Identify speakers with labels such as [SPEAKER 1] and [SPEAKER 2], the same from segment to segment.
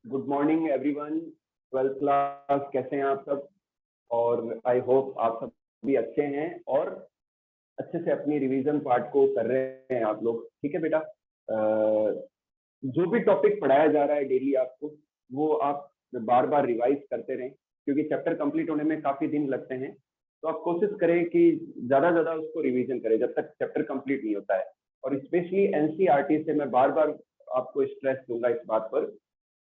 [SPEAKER 1] Good morning everyone. 12th class कैसे हैं आप सब? और आई होप आप सब भी अच्छे हैं और अच्छे से अपनी रिवीजन पार्ट को कर रहे हैं आप लोग। ठीक है बेटा। जो भी टॉपिक पढ़ाया जा रहा है डेली आपको, वो आप बार बार रिवाइज करते रहें, क्योंकि चैप्टर कंप्लीट होने में काफी दिन लगते हैं। तो आप कोशिश करें कि ज्यादा ज्यादा उसको रिवीजन करें जब तक चैप्टर कंप्लीट नहीं होता है। और स्पेशली एनसीईआरटी से मैं बार बार आपको स्ट्रेस दूंगा इस बात पर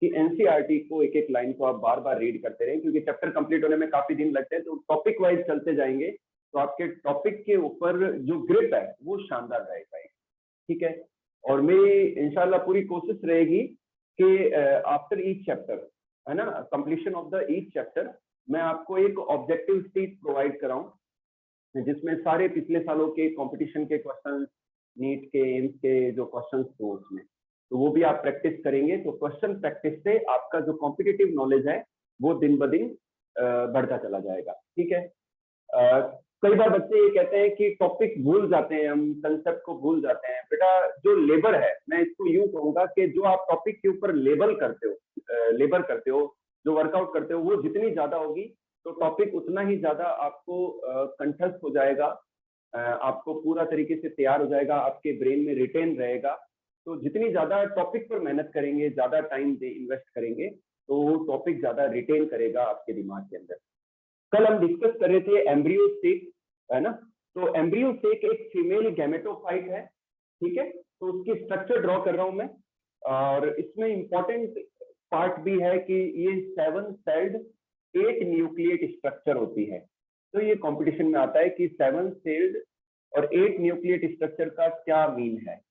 [SPEAKER 1] कि एनसीईआरटी को एक एक लाइन को आप बार बार रीड करते रहें, क्योंकि चैप्टर कंप्लीट होने में काफी दिन लगते हैं। तो टॉपिक वाइज चलते जाएंगे तो आपके टॉपिक के ऊपर जो ग्रिप है वो शानदार रहेगा। ठीक है। और मेरी इंशाल्लाह पूरी कोशिश रहेगी कि आफ्टर ईच चैप्टर, है ना, completion of the each chapter, मैं आपको एक ऑब्जेक्टिव शीट प्रोवाइड कराऊं जिसमें सारे पिछले सालों के कंपटीशन के क्वेश्चन, नीट के, एम्स के जो क्वेश्चन थे उसमें, तो वो भी आप प्रैक्टिस करेंगे। तो क्वेश्चन प्रैक्टिस से आपका जो कॉम्पिटिटिव नॉलेज है वो दिन ब दिन बढ़ता चला जाएगा। ठीक है। कई बार बच्चे ये कहते हैं कि टॉपिक भूल जाते हैं, हम कंसेप्ट को भूल जाते हैं। बेटा, जो लेबर है, मैं इसको यूं कहूंगा कि जो आप टॉपिक के ऊपर लेबर करते हो, जो वर्कआउट करते हो, वो जितनी ज्यादा होगी तो टॉपिक उतना ही ज्यादा आपको कंठस्थ हो जाएगा, आपको पूरा तरीके से तैयार हो जाएगा, आपके ब्रेन में रिटेन रहेगा। तो जितनी ज्यादा टॉपिक पर मेहनत करेंगे, ज्यादा टाइम इन्वेस्ट करेंगे, तो वो टॉपिक ज्यादा रिटेन करेगा आपके दिमाग के अंदर। कल हम डिस्कस कर रहे थे एम्ब्रियो सेक, है ना। तो एम्ब्रियो सेक एक फीमेल गैमेटोफाइट है। ठीक है। तो उसकी स्ट्रक्चर ड्रॉ कर रहा हूं मैं, और इसमें इंपॉर्टेंट पार्ट भी है कि ये 7 सेल्ड 8 न्यूक्लिएट स्ट्रक्चर होती है। तो ये कंपटीशन में आता है कि 7 सेल्ड और 8 न्यूक्लिएट स्ट्रक्चर का क्या मीन है।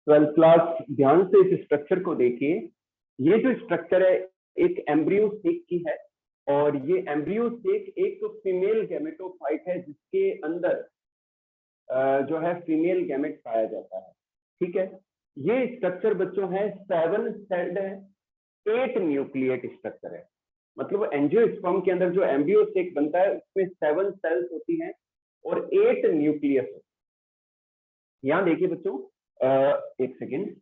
[SPEAKER 1] 12th क्लास ध्यान से इस स्ट्रक्चर को देखिए। ये जो स्ट्रक्चर है एक एम्ब्रियो सेक की है, और ये एम्ब्रियो सेक एक तो फीमेल गैमेटोफाइट है जिसके अंदर जो है फीमेल गैमेट पाया जाता है। ठीक है, ये स्ट्रक्चर बच्चों है 7 सेल्ड है, 8 न्यूक्लिएट स्ट्रक्चर है। मतलब एंजियोस्पर्म के अंदर जो एम्ब्रियो सेक बनता है उसमें 7 सेल्स होती हैं और 8 न्यूक्लियस होते हैं। यहां देखिए बच्चों, एक सेकेंड,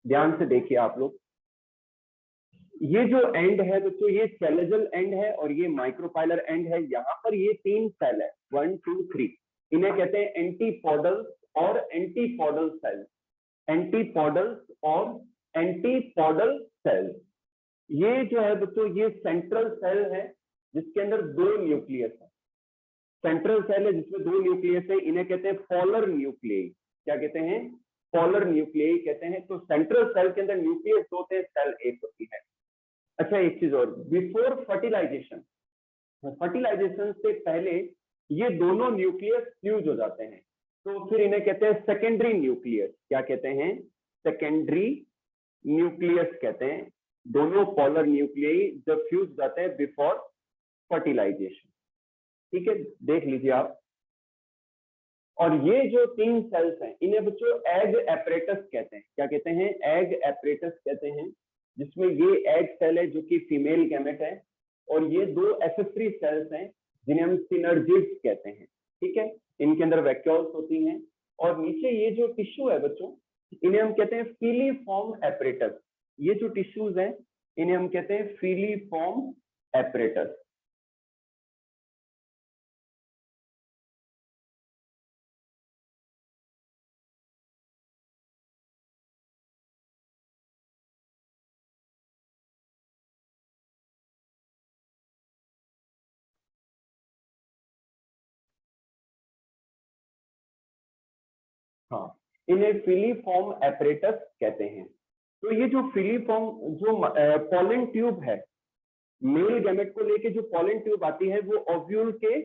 [SPEAKER 1] ध्यान से देखिए आप लोग। ये जो एंड है बच्चों, ये सेलेजल एंड है और ये माइक्रोपाइलर एंड है। यहाँ पर ये 3 सेल है, 1 2 3, इन्हें कहते हैं एंटीपोडल्स और एंटीपोडल सेल। एंटीपोडल्स और एंटीपोडल सेल, ये जो है बच्चों ये सेंट्रल सेल है जिसके अंदर 2 न्यूक्लियस है। सेंट्रल सेल है जिसमें 2 न्यूक्लियस है, इन्हें कहते हैं पोलर न्यूक्लियई। क्या कहते हैं? पोलर न्यूक्लियई कहते हैं। तो सेंट्रल सेल के अंदर न्यूक्लियस होते हैं, सेल एक होती है। अच्छा, एक चीज और, बिफोर फर्टिलाइजेशन, फर्टिलाइजेशन से पहले ये दोनों न्यूक्लियस फ्यूज हो जाते हैं, तो फिर इन्हें कहते हैं सेकेंडरी न्यूक्लियस। क्या कहते हैं? सेकेंडरी न्यूक्लियस कहते हैं। दोनों पोलर न्यूक्लियई जब फ्यूज जाते हैं बिफोर फर्टिलाइजेशन। ठीक है, देख लीजिए आप। और ये जो 3 सेल्स हैं इन्हें बच्चों एग एपरेटस कहते हैं। क्या कहते हैं? एग एपरेटस कहते हैं, जिसमें ये एग सेल है जो कि फीमेल गैमेट है, और ये 2 एक्सेसरी सेल्स हैं जिन्हें हम सिनर्जिड्स कहते हैं। ठीक है, इनके अंदर वैक्यूल्स होती हैं। और नीचे ये जो टिश्यू है बच्चों, इन्हें हम कहते हैं फीलीफॉर्म एपरेटस। ये जो टिश्यूज हैं इन्हें हम कहते हैं फीलीफॉर्म एपरेटस। हाँ, इन्हें फिलीफॉर्म एपरेटस कहते हैं। तो ये जो फिलीफॉर्म, जो पॉलन ट्यूब है, मेल गैमेट को लेके जो पॉलन ट्यूब आती है वो ओव्यूल के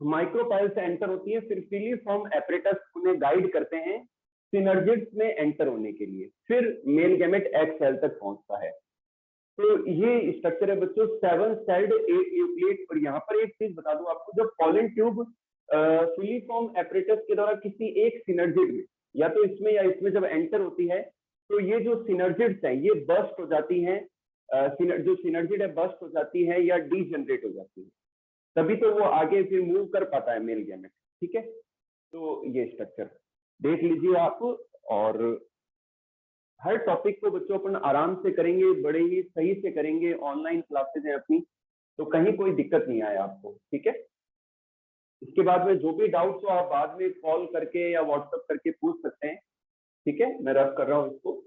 [SPEAKER 1] माइक्रोपाइल से एंटर होती है, फिर फिलीफॉर्म एपरेटस उन्हें गाइड करते हैं सिनर्जिड्स में एंटर होने के लिए, फिर मेल गैमेट एग सेल तक पहुंचता है। तो ये स्ट्रक्चर है बच्चों 7 सेल्ड 8 न्यूक्लिएट। और यहाँ पर एक चीज बता दूं आपको, जब पॉलन ट्यूब फिलीफॉर्म एपरेटस के द्वारा किसी एक सिनर्जिड में, या तो इसमें या इसमें जब एंटर होती है, तो ये जो सिनर्जिड्स हैं ये बर्स्ट हो जाती हैं, जो सिनर्जिड है बर्स्ट हो जाती है या डीजनरेट हो जाती है, तभी तो वो आगे फिर मूव कर पाता है मेल गैमेट। ठीक है, तो ये स्ट्रक्चर देख लीजिए आप। और हर टॉपिक को बच्चों अपन आराम से करेंगे, बड़े ही सही से करेंगे। ऑनलाइन क्लासेज है अपनी, तो कहीं कोई दिक्कत नहीं आए आपको। ठीक है, इसके बाद में जो भी डाउट्स हो आप बाद में कॉल करके या व्हाट्सएप करके पूछ सकते हैं। ठीक है, मैं रफ कर रहा हूँ इसको।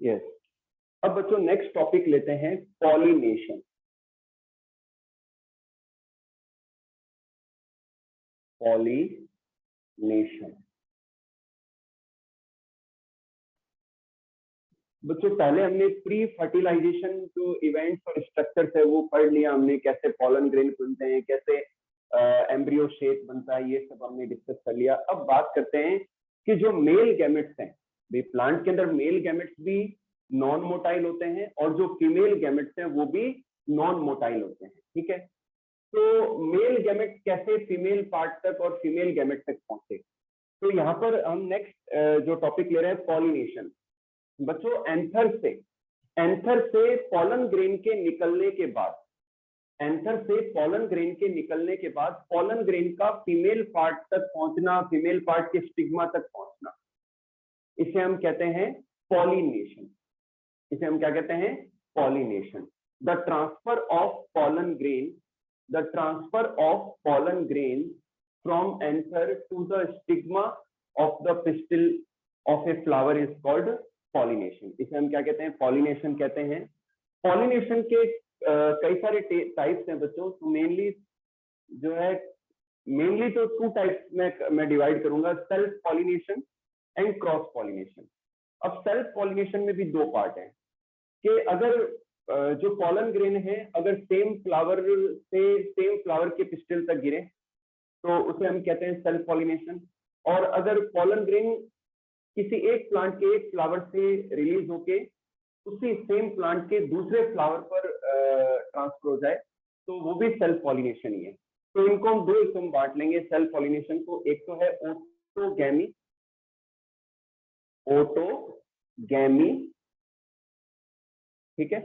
[SPEAKER 1] यस, अब बच्चों नेक्स्ट टॉपिक लेते हैं, पॉलिनेशन। पॉलिनेशन बच्चों, पहले हमने प्री फर्टिलाइजेशन जो इवेंट्स और स्ट्रक्चर्स है वो पढ़ लिया हमने, कैसे पॉलन ग्रेन खुलते हैं, कैसे एम्ब्रियो शेप बनता है, ये सब हमने डिस्कस कर लिया। अब बात करते हैं कि जो मेल गैमेट्स हैं, प्लांट के अंदर मेल गैमेट्स भी नॉन मोटाइल होते हैं और जो फीमेल गैमेट्स हैं वो भी नॉन मोटाइल होते हैं। ठीक है, तो मेल गैमेट कैसे फीमेल पार्ट तक और फीमेल गैमेट तक पहुंचे, तो यहाँ पर हम नेक्स्ट जो टॉपिक ले रहे हैं पॉलिनेशन। बच्चों एंथर से पॉलन ग्रेन के निकलने के बाद एंथर से पॉलन ग्रेन के निकलने के बाद पॉलन ग्रेन का फीमेल पार्ट तक पहुंचना, फीमेल पार्ट के स्टिग्मा तक पहुंचना, इसे हम कहते हैं पॉलिनेशन। इसे हम क्या कहते हैं? Pollination. The transfer of pollen grain, the transfer of pollen grain from anther to the stigma of the pistil of a flower is called pollination. इसे हम क्या कहते हैं? पॉलिनेशन कहते हैं। पॉलिनेशन के कई सारे टाइप्स हैं बच्चों। तो मेनली जो है, मेनली तो 2 टाइप्स में मैं डिवाइड करूंगा, self pollination and cross pollination. अब सेल्फ पॉलिनेशन में भी 2 पार्ट हैं कि अगर जो पॉलन ग्रेन है अगर सेम फ्लावर के पिस्टिल तक गिरे तो उसे हम कहते हैं सेल्फ पॉलिनेशन। और अगर पॉलन ग्रेन किसी एक प्लांट के एक फ्लावर से रिलीज होके उसी सेम प्लांट के दूसरे फ्लावर पर ट्रांसफर हो जाए तो वो भी सेल्फ पॉलिनेशन ही है। तो इनको हम 2 हिस्सों में बांट लेंगे सेल्फ पॉलिनेशन को। एक तो है ऑटोगैमी, ऑटोगैमी, ठीक है।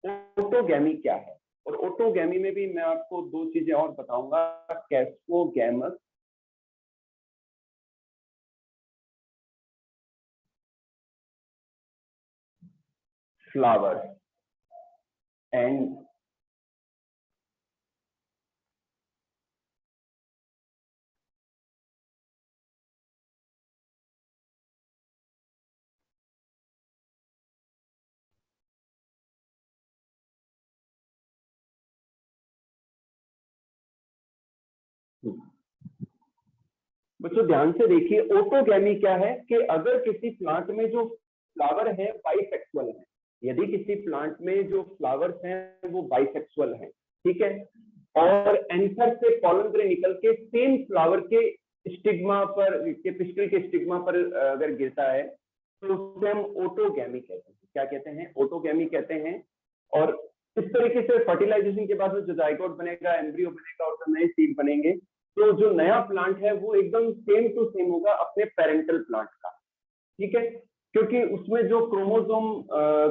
[SPEAKER 1] ऑटोगैमी क्या है? और ऑटोगैमी में भी मैं आपको 2 चीजें और बताऊंगा, कैस्मोगैमस फ्लावर एंड बच्चों ध्यान से देखिए, ऑटोगैमी क्या है कि अगर किसी प्लांट में जो फ्लावर है बाइसेक्सुअल है, यदि किसी प्लांट में जो फ्लावर्स हैं वो बाइसेक्सुअल हैं, ठीक है, और एंथर से पॉलन ग्रेन निकल के सेम फ्लावर के स्टिग्मा पर, के पिस्टिल के स्टिग्मा पर अगर गिरता है तो उसे हम ऑटोगैमी कहते हैं। क्या कहते हैं? ऑटोगैमी कहते हैं। और इस तरीके से फर्टिलाइजेशन के बाद जो जाइगोट बनेगा, एम्ब्रियो बनेगा और नए सीड बनेंगे, तो जो नया प्लांट है वो एकदम सेम टू सेम होगा अपने पेरेंटल प्लांट का, ठीक है, क्योंकि उसमें जो क्रोमोसोम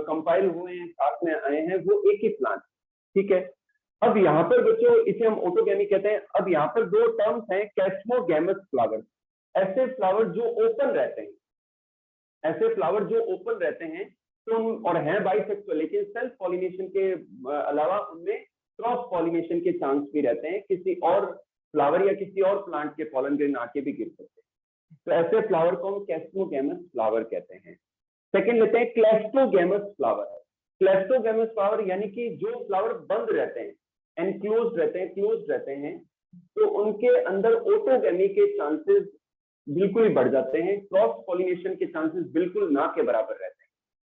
[SPEAKER 1] कंपाइल हुए हैं, साथ में आए हैं, वो एक ही प्लांट, ठीक है। अब यहाँ पर बच्चों इसे हम ऑटोगैमी कहते हैं। अब यहाँ पर 2 टर्म्स हैं, कैस्मोगैमस फ्लावर, ऐसे फ्लावर जो ओपन रहते हैं, ऐसे फ्लावर जो ओपन रहते हैं तो और हैं बाइसेक्सुअल, लेकिन सेल्फ पॉलिनेशन के अलावा उनमें क्रॉस पॉलिनेशन के चांस भी रहते हैं, किसी और फ्लावर या किसी और प्लांट के पॉलन ग्रेन आके भी गिर सकते हैं। तो ऐसे फ्लावर को हम कैस्मोगैमस फ्लावर कहते हैं। सेकंड लेते हैं क्लैस्टोगैमस फ्लावर। क्लैस्टोगैमस फ्लावर यानी कि जो फ्लावर बंद रहते हैं, एनक्लोज रहते हैं, क्लोज रहते हैं, तो उनके अंदर ऑटोगैमी के चांसेस बिल्कुल ही बढ़ जाते हैं, क्रॉस पॉलिनेशन के चांसेस बिल्कुल ना के बराबर रहते हैं,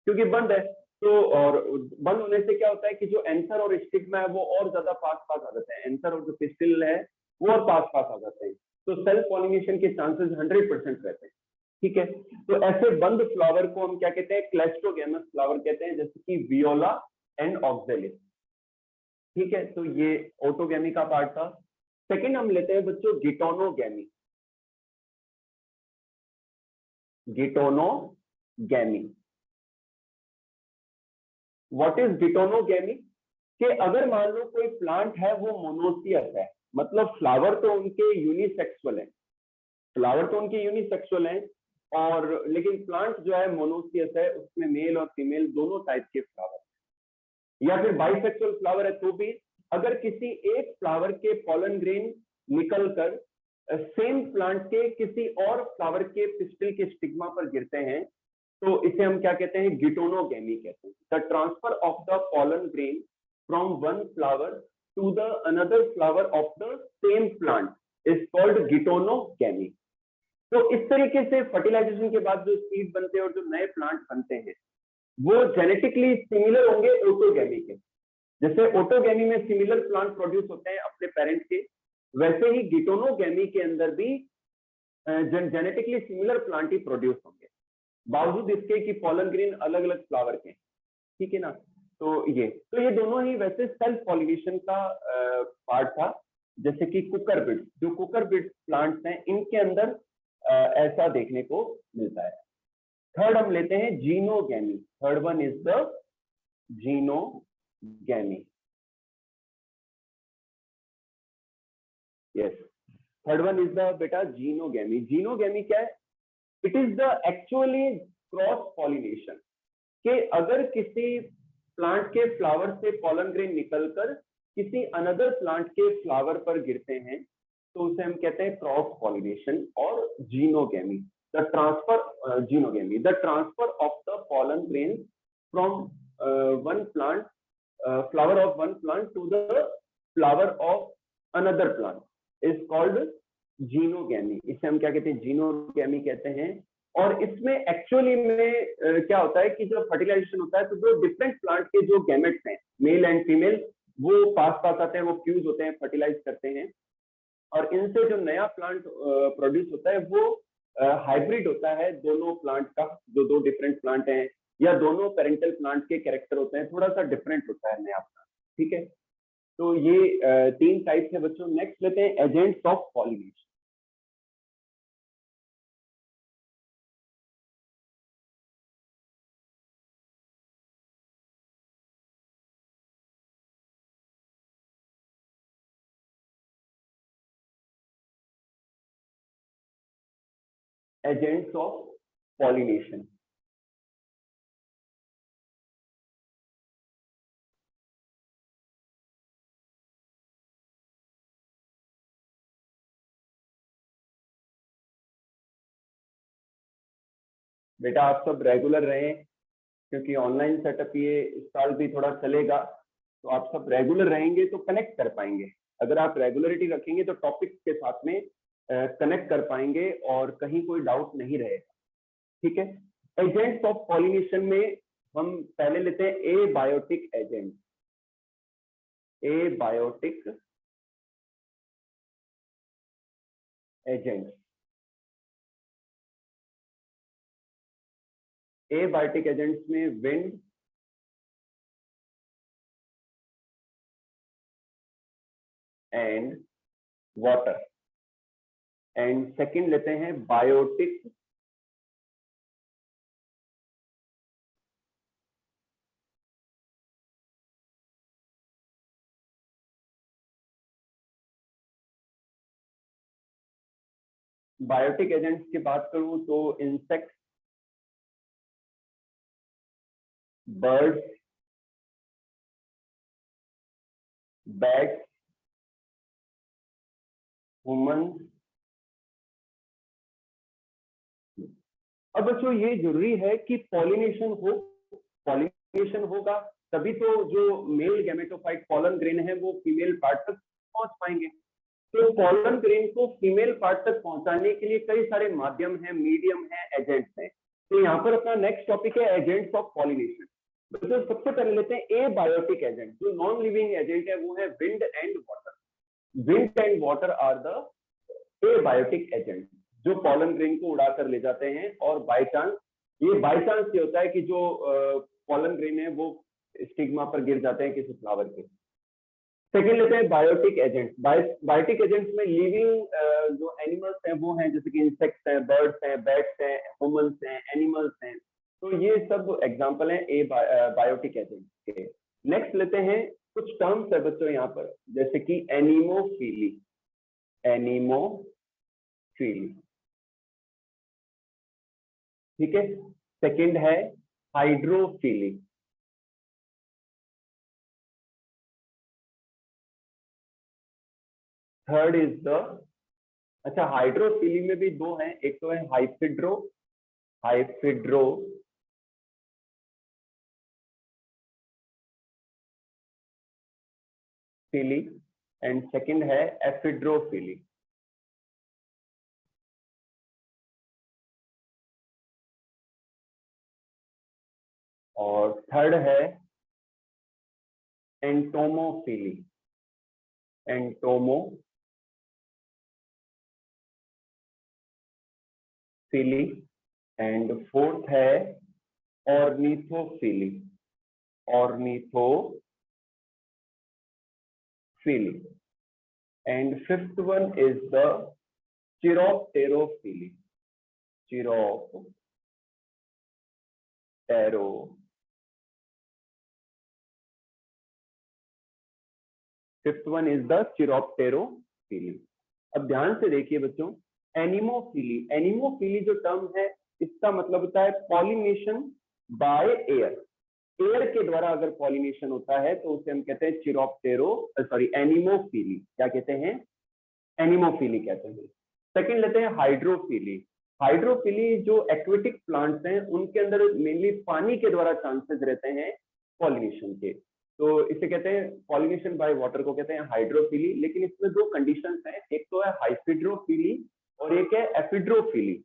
[SPEAKER 1] क्योंकि बंद है। तो और बंद होने से क्या होता है कि जो एंथर और स्टिग्मा है वो और ज्यादा पास पास आ जाते हैं, एंथर और जो पिस्टिल है वो और पास पास आ जाते हैं, तो सेल्फ पॉलिनेशन के चांसेस 100% रहते हैं, ठीक है। तो ऐसे बंद फ्लावर को हम क्या कहते हैं? क्लैस्टोगैमस फ्लावर कहते हैं, जैसे कि वियोला एंड ऑक्जेलिस, ठीक है। तो ये ऑटोगैमी का पार्ट था। सेकंड हम लेते हैं बच्चों गिटोनोगैमी। गिटोनोगैमी, व्हाट इज गिटोनोगैमी? कि अगर मान लो कोई प्लांट है वो मोनोसियस है, मतलब फ्लावर तो उनके यूनिसेक्सुअल है, फ्लावर तो उनके यूनिसेक्सुअल हैं, और लेकिन प्लांट जो है मोनोसियस है, उसमें मेल और फीमेल दोनों टाइप के फ्लावर, या फिर बाइसेक्सुअल फ्लावर है तो भी अगर किसी एक फ्लावर के पॉलन ग्रेन निकलकर सेम प्लांट के किसी और फ्लावर के पिस्टिल के स्टिग्मा पर गिरते हैं तो इसे हम क्या कहते हैं? गिटोनोगैमी कहते हैं। The transfer of the pollen grain from one flower to the another flower of the same plant is called geitonogamy. तो इस तरीके से फर्टिलाइजेशन के बाद जो सीड बनते हैं और जो नए प्लांट बनते हैं वो जेनेटिकली सिमिलर होंगे ऑटोगैमी के। जैसे ऑटोगैमी में सिमिलर प्लांट प्रोड्यूस होते हैं अपने पेरेंट के, वैसे ही गिटोनोगैमी के अंदर भी जेनेटिकली सिमिलर प्लांट ही प्रोड्यूस होंगे, बावजूद इसके कि पॉलन ग्रेन अलग अलग फ्लावर के, ठीक है ना। तो ये दोनों ही वैसे सेल्फ पॉलिनेशन का पार्ट था। जैसे कि कुकरबिट, जो कुकरबिट प्लांट्स हैं इनके अंदर ऐसा देखने को मिलता है। थर्ड हम लेते हैं xenogamy. Third one is the xenogamy. Yes. Third one is the बेटा जीनोगेमी। जीनोगेमी क्या है? It is the actually cross pollination, कि अगर किसी प्लांट के फ्लावर से पॉलन ग्रेन निकलकर किसी अनदर प्लांट के फ्लावर पर गिरते हैं तो उसे हम कहते हैं क्रॉस पॉलिनेशन और xenogamy. The transfer xenogamy, the transfer of the pollen grain from one plant flower of one plant to the flower of another plant is called xenogamy. इसे हम क्या कहते हैं? जीनोगेमी कहते हैं। और इसमें एक्चुअली में क्या होता है कि जब फर्टिलाइजेशन होता है तो दो डिफरेंट प्लांट के जो गैमेट्स हैं, मेल एंड फीमेल, वो पास पास आते हैं, वो फ्यूज होते हैं, फर्टिलाइज करते हैं, और इनसे जो नया प्लांट प्रोड्यूस होता है वो हाइब्रिड होता है दोनों प्लांट का, जो दो डिफरेंट प्लांट हैं या दोनों पेरेंटल प्लांट के कैरेक्टर होते हैं, थोड़ा सा डिफरेंट होता है नया प्लांट। ठीक है, तो ये तीन टाइप्स है बच्चों। नेक्स्ट लेते हैं agents of pollination. Agents of pollination. बेटा आप सब रेगुलर रहें, क्योंकि ऑनलाइन सेटअप ये इस साल भी थोड़ा चलेगा, तो आप सब रेगुलर रहेंगे तो कनेक्ट कर पाएंगे। अगर आप रेगुलरिटी रखेंगे तो टॉपिक के साथ में कनेक्ट कर पाएंगे और कहीं कोई डाउट नहीं रहेगा। ठीक है, एजेंट्स ऑफ पॉलिनेशन में हम पहले लेते हैं ए बायोटिक एजेंट। ए बायोटिक एजेंट। ए बायोटिक एजेंट्स में wind, and water, and second लेते हैं बायोटिक बायोटिक एजेंट्स की बात करूं तो इंसेक्ट, बर्ड्स, बैट्स, ह्यूमन। अब बच्चों ये जरूरी है कि पॉलिनेशन हो, पॉलिनेशन होगा तभी तो जो मेल गैमेटोफाइट पॉलन ग्रेन है वो फीमेल पार्ट तक पहुंच पाएंगे। तो पॉलन ग्रेन को फीमेल पार्ट तक पहुंचाने के लिए कई सारे माध्यम हैं, मीडियम है, एजेंट्स हैं। तो यहाँ पर अपना नेक्स्ट टॉपिक है एजेंट्स ऑफ पॉलिनेशन। तो सबसे पहले लेते हैं ए बायोटिक एजेंट। जो नॉन लिविंग एजेंट है वो है wind and water. Wind and water are the abiotic agent, जो पॉलन ग्रेन को उड़ा कर ले जाते हैं। और बाय चांस ये होता है कि जो पॉलन ग्रेन है वो स्टिग्मा पर गिर जाते हैं किसी फ्लावर के। सेकेंड लेते हैं बायोटिक एजेंट्स। बायोटिक एजेंट्स में लिविंग जो एनिमल्स हैं वो हैं, जैसे कि इंसेक्ट्स हैं, बर्ड्स हैं, बैट्स हैं, ह्यूमंस हैं, एनिमल्स हैं। तो ये सब एग्जांपल हैं ए बायोटिक एजेंट के। नेक्स्ट लेते हैं कुछ टर्म्स है बच्चों यहाँ पर, जैसे कि एनिमोफिली। एनिमोफिली, ठीक है। सेकंड है हाइड्रोफिली। थर्ड इज द, अच्छा हाइड्रोफिली में भी दो हैं, एक तो है हाइफिड्रोफिली, एंड सेकंड है एफिड्रोफिली। और थर्ड है एंटोमोफिली। एंड फोर्थ है ornithophily. And fifth one is the chiropterophily. Fifth one is the chiropterophily. अब ध्यान से देखिए बच्चों, एनिमोफिली, एनिमोफिली जो टर्म है इसका मतलब होता है पॉलिनेशन बाय एयर। एयर के द्वारा अगर पॉलिनेशन होता है तो उसे हम कहते हैं चिरोप्टेरो, सॉरी एनिमोफिली। क्या कहते हैं? एनिमोफिली कहते हैं। सेकंड लेते हैं हाइड्रोफिली। हाइड्रोफिली जो एक्वेटिक प्लांट्स हैं उनके अंदर मेनली पानी के द्वारा चांसेस रहते हैं पॉलिनेशन के, तो इसे कहते हैं पॉलिनेशन बाय वाटर को कहते हैं हाइड्रोफिली। लेकिन इसमें दो कंडीशंस हैं, एक तो है हाइफिड्रोफिली और एक है एफिड्रोफिली।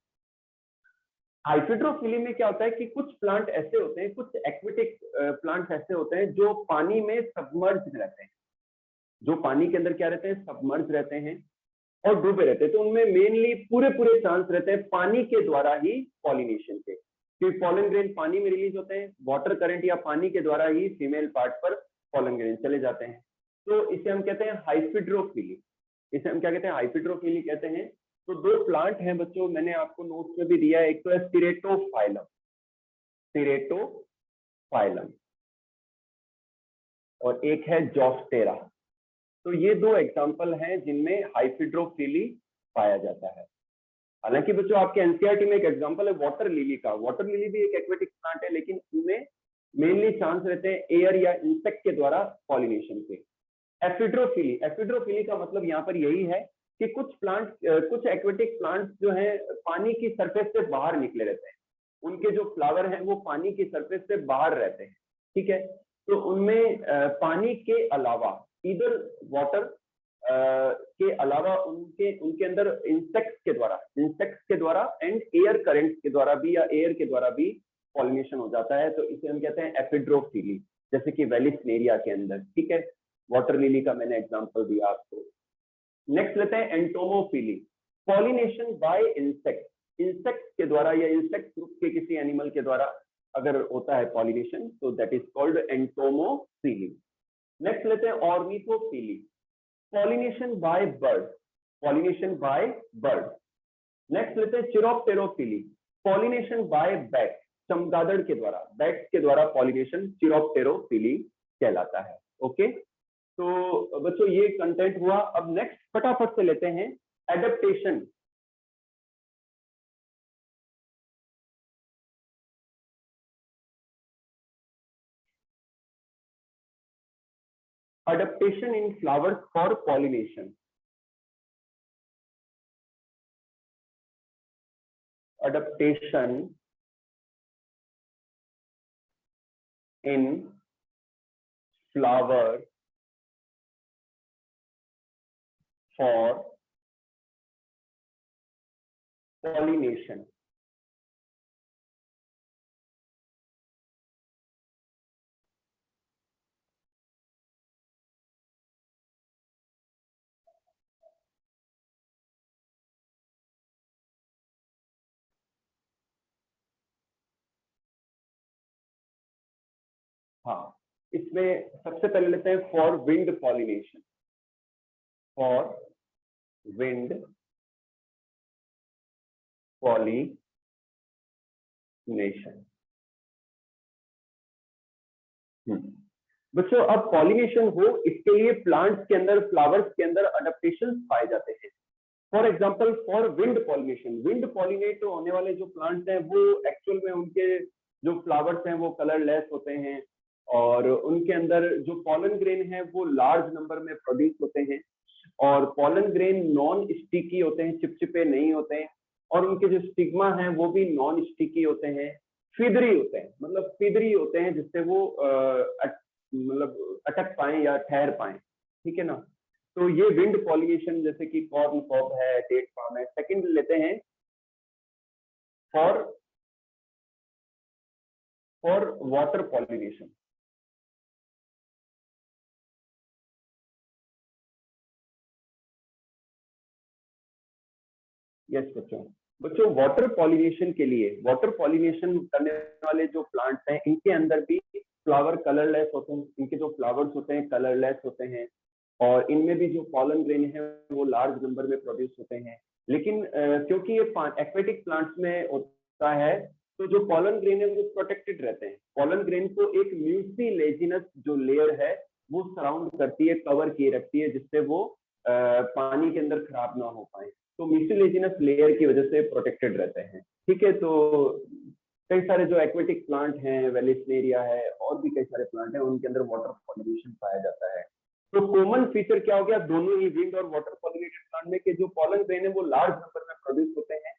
[SPEAKER 1] हाइफिड्रोफिली में क्या होता है कि कुछ प्लांट ऐसे होते हैं, कुछ एक्वेटिक प्लांट्स ऐसे होते हैं जो पानी में सबमर्ज रहते हैं, जो पानी के अंदर क्या रहते हैं, सबमर्ज रहते हैं और डूबे रहते हैं। तो उनमें मेनली पूरे पूरे चांस रहते हैं पानी के द्वारा ही पॉलिनेशन के, क्योंकि पॉलन ग्रेन पानी में रिलीज होते हैं, वाटर करंट या पानी के द्वारा ही फीमेल पार्ट पर पॉलन ग्रेन चले जाते हैं। तो इसे हम कहते हैं हाइफिड्रोफिली। इसे हम क्या कहते हैं? हाइफिड्रोफिली कहते हैं। तो दो प्लांट हैं बच्चों, मैंने आपको नोट्स में भी दिया है, एक तो है स्टिरेटोफाइलम, स्टिरेटोफाइलम, और एक है जोस्टेरा। तो ये दो एग्जांपल हैं जिनमें हाइफिड्रोफिली पाया जाता है। हालांकि बच्चों आपके एनसीईआरटी में एक एग्जांपल है वाटर लिली का। वाटर लिली भी एक एक्वेटिक प्लांट है, लेकिन इनमें मेनली चांस रहते हैं एयर या इंसेक्ट के द्वारा पॉलिनेशन के। एफिड्रोफिली, एफिड्रोफिली का मतलब यहाँ पर यही है कि कुछ प्लांट, कुछ एक्वेटिक प्लांट्स जो है पानी की सरफेस से बाहर निकले रहते हैं, उनके जो फ्लावर हैं वो पानी की सरफेस से बाहर रहते हैं, ठीक है। तो उनमें पानी के अलावा इधर वाटर के अलावा उनके उनके अंदर इंसेक्ट्स के द्वारा एंड एयर करंट के द्वारा भी या एयर के द्वारा भी पॉलिनेशन हो जाता है। तो इसे हम कहते हैं एफिड्रोफिली, जैसे कि वेलिस्नेरिया के अंदर, ठीक है। वाटर लिली का मैंने एग्जांपल दिया आपको। नेक्स्ट लेते हैं entomophily, pollination by insect. Insect के द्वारा या इंसेक्ट ग्रुप के किसी एनिमल के द्वारा अगर होता है पॉलिनेशन तो that is called entomophily. Next लेते हैं ornithophily, pollination by bird, pollination by bird. Next लेते हैं चिरोप्टेरोफिली, पॉलिनेशन बाय बैट, चमगादड़ के द्वारा, बैट्स के द्वारा पॉलिनेशन चिरोप्टेरोफिली कहलाता है। ओके, तो बच्चों ये कंटेंट हुआ। अब नेक्स्ट फटाफट से लेते हैं adaptation. Adaptation in flowers for pollination. Adaptation in flower for pollination. हाँ, इसमें सबसे पहले लेते हैं for wind pollination. For wind pollination. बच्चों अब पॉलिनेशन हो इसके लिए प्लांट्स के अंदर, फ्लावर्स के अंदर अडेप्टेशन पाए जाते हैं। For example for wind pollination, wind pollinate होने वाले जो प्लांट्स हैं वो एक्चुअल में उनके जो फ्लावर्स हैं वो कलरलेस होते हैं और उनके अंदर जो पॉलन ग्रेन है वो लार्ज नंबर में प्रोड्यूस होते हैं और पॉलन ग्रेन नॉन स्टिकी होते हैं, चिपचिपे नहीं होते हैं और उनके जो स्टिग्मा हैं वो भी नॉन स्टिकी होते हैं, फिदरी होते हैं, मतलब फिदरी होते हैं जिससे वो मतलब अटक पाए या ठहर पाए, ठीक है ना। तो ये विंड पॉलिनेशन जैसे कि कॉर्न कॉब है, डेट पाम है। सेकंड लेते हैं फॉर वाटर पॉलिनेशन। यस बच्चों वाटर पॉलिनेशन के लिए, वाटर पॉलिनेशन करने वाले जो प्लांट्स हैं इनके अंदर भी फ्लावर कलरलेस होते हैं, इनके जो फ्लावर्स होते हैं कलरलेस होते हैं और इनमें भी जो पॉलन ग्रेन है वो लार्ज नंबर में प्रोड्यूस होते हैं। लेकिन क्योंकि ये एक्वेटिक प्लांट्स में होता है तो जो पॉलन ग्रेन है वो प्रोटेक्टेड रहते हैं। पॉलन ग्रेन को एक म्यूसिलेजिनस जो लेयर है वो सराउंड करती है, कवर किए रखती है, जिससे वो पानी के अंदर खराब ना हो पाए। तो म्यूसिलेजिनस लेयर की वजह से प्रोटेक्टेड रहते हैं। ठीक है, तो कई सारे जो एक्वेटिक प्लांट हैं, वेलिस्नेरिया है और भी कई सारे प्लांट हैं, उनके अंदर वाटर पॉलिनेशन पाया जाता है। तो कॉमन फीचर क्या हो गया दोनों ही विंड और वाटर पॉलिनेटेड प्लांट में, कि जो पॉलन ग्रेन है वो लार्ज नंबर में प्रोड्यूस होते हैं,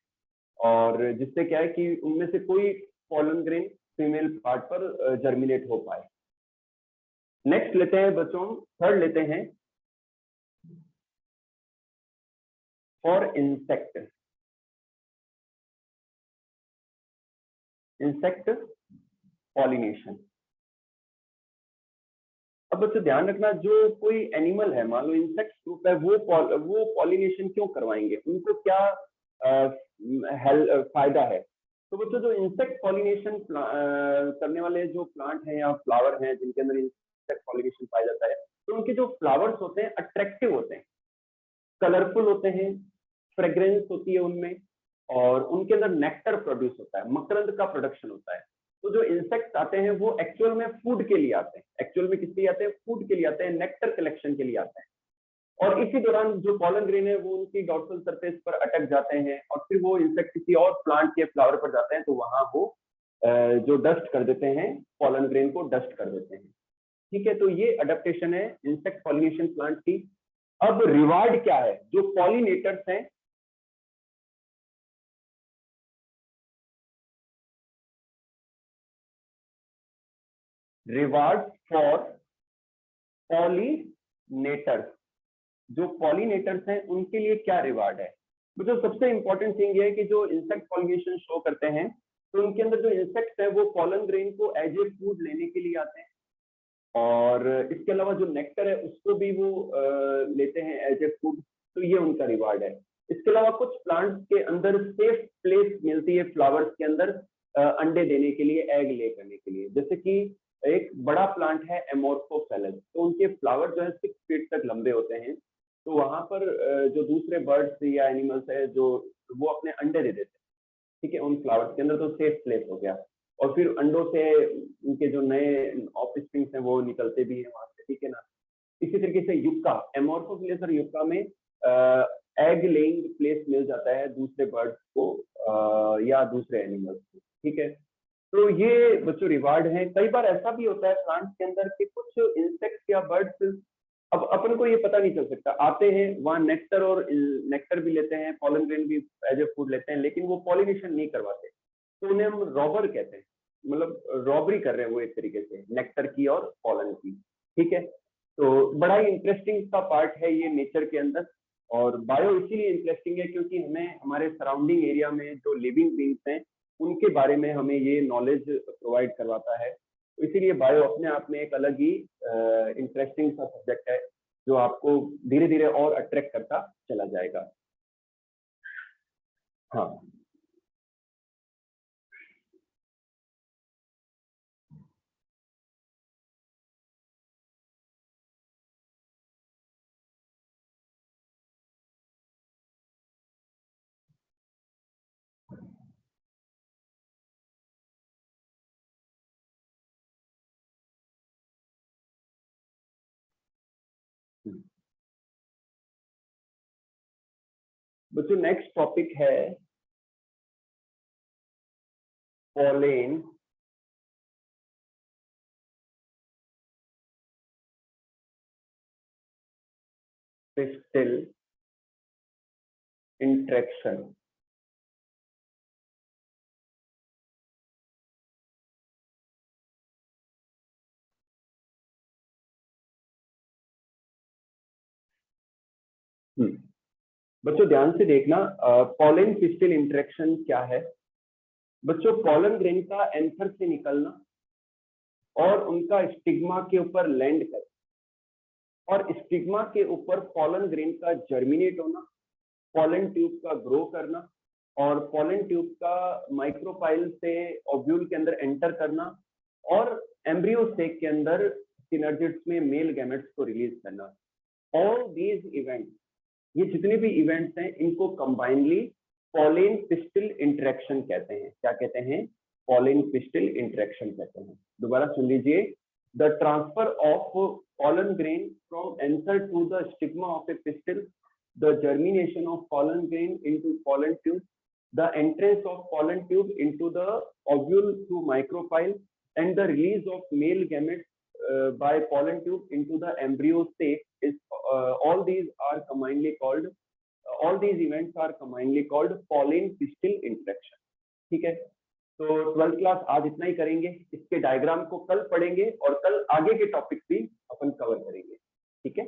[SPEAKER 1] और जिससे क्या है कि उनमें से कोई पॉलन ग्रेन फीमेल पार्ट पर जर्मिनेट हो पाए। नेक्स्ट लेते हैं बच्चों, थर्ड लेते हैं फॉर इंसेक्ट पॉलिनेशन। अब बच्चों ध्यान रखना, जो कोई एनिमल है, मान लो इंसेक्ट ग्रुप है, वो पॉलिनेशन क्यों करवाएंगे, उनको क्या फायदा है। तो बच्चों जो इंसेक्ट पॉलिनेशन करने वाले जो प्लांट हैं या फ्लावर हैं जिनके अंदर इंसेक्ट पॉलिनेशन पाया जाता है, तो उनके जो फ्लावर्स होते हैं अट्रैक्टिव होते हैं, कलरफुल होते हैं, फ्रेग्रेंस होती है उनमें, और उनके अंदर नेक्टर प्रोड्यूस होता है, मकरंद का प्रोडक्शन होता है। तो जो इंसेक्ट्स आते हैं वो एक्चुअल में फूड के लिए आते हैं, एक्चुअल में किसके लिए आते हैं, फूड के लिए आते हैं, नेक्टर कलेक्शन के लिए आते हैं। और इसी दौरान जो पॉलन ग्रेन है वो उनकी डॉर्सल सरफेस पर अटक जाते हैं, और फिर वो इंसेक्ट किसी और प्लांट के फ्लावर पर जाते हैं, तो वहां वो जो डस्ट कर देते हैं, पॉलन ग्रेन को डस्ट कर देते हैं। ठीक है, तो ये अडेप्टेशन है इंसेक्ट पॉलिनेशन प्लांट की। अब रिवार्ड क्या है, जो पॉलिनेटर्स हैं रिवार्ड फॉर पॉलिनेटर्स, जो पॉलिनेटर्स हैं उनके लिए क्या रिवार्ड है। तो सबसे इंपॉर्टेंट थिंग ये है कि जो इंसेक्ट पॉलिनेशन शो करते हैं, तो उनके अंदर जो इंसेक्ट्स हैं वो पॉलन ग्रेन को एज ए फूड लेने के लिए आते हैं, और इसके अलावा जो नेक्टर है उसको भी वो लेते हैं एज ए फूड, तो ये उनका रिवार्ड है। इसके अलावा कुछ प्लांट्स के अंदर सेफ प्लेस मिलती है फ्लावर्स के अंदर अंडे देने के लिए, एग ले करने के लिए। जैसे कि एक बड़ा प्लांट है एमोर्फोफेलस, तो उनके फ्लावर जो है 6 फीट तक लंबे होते हैं, तो वहां पर जो दूसरे बर्ड्स या एनिमल्स है जो वो अपने अंडे दे देते हैं, ठीक है, उन फ्लावर्स के अंदर, तो सेफ प्लेस हो गया। और फिर अंडों से उनके जो नए ऑफस्प्रिंग्स हैं वो निकलते भी हैं वहां से, ठीक है ना। इसी तरीके से युक्का, एमोर्फोफिलिस और युक्का में एग लेइंग प्लेस मिल जाता है दूसरे बर्ड्स को या दूसरे एनिमल्स को, ठीक है। तो ये बच्चों रिवार्ड है। कई बार ऐसा भी होता है प्लांट्स के अंदर कि कुछ इंसेक्ट्स या बर्ड्स, अब अपन को ये पता नहीं चल सकता, आते हैं वहां नेक्टर और नेक्टर भी लेते हैं, पॉलन ग्रेन भी एज ए फूड लेते हैं, लेकिन वो पॉलिनेशन नहीं करवाते, तो उन्हें हम रॉबर कहते हैं, मतलब रॉबरी कर रहे हैं वो एक तरीके से नेक्टर की और पॉलन की, ठीक है। तो बड़ा ही इंटरेस्टिंग सा पार्ट है ये नेचर के अंदर। और बायो इसीलिए इंटरेस्टिंग है क्योंकि हमें हमारे सराउंडिंग एरिया में जो लिविंग बींग्स हैं उनके बारे में हमें ये नॉलेज प्रोवाइड करवाता है। तो इसीलिए बायो अपने आप में एक अलग ही इंटरेस्टिंग सा सब्जेक्ट है जो आपको धीरे धीरे और अट्रैक्ट करता चला जाएगा। हाँ, बच्चों नेक्स्ट टॉपिक है पॉलेन पिस्टिल इंट्रैक्शन। बच्चों ध्यान से देखना, पॉलेन पिस्टिल इंट्रैक्शन क्या है। बच्चों पॉलन ग्रेन का एंथर से निकलना और उनका स्टिग्मा के ऊपर लैंड कर, और स्टिग्मा के ऊपर पॉलन ग्रेन का जर्मिनेट होना, पॉलन ट्यूब का ग्रो करना, और पॉलन ट्यूब का माइक्रोपाइल से ओव्यूल के अंदर एंटर करना, और एम्ब्रियो सेक के अंदर सिनर्जिड्स में मेल गैमेट्स को रिलीज करना। ऑल दीज इवेंट्स, ये जितने भी इवेंट्स हैं इनको कंबाइनली पॉलेन पिस्टिल इंटरेक्शन कहते हैं। क्या कहते हैं? पॉलेन पिस्टिल इंटरेक्शन कहते हैं। दोबारा सुन लीजिए, the transfer of pollen grain from anther to the stigma of a pistil, the germination of pollen grain into pollen tube, the entrance of pollen tube into the ovule through micropyle, and the release of male gametes by pollen tube into the embryo state is all these events are commonly called pollen pistil interaction. ठीक है, तो 12th class आज इतना ही करेंगे, इसके diagram को कल पढ़ेंगे और कल आगे के टॉपिक्स भी अपन कवर करेंगे, ठीक है।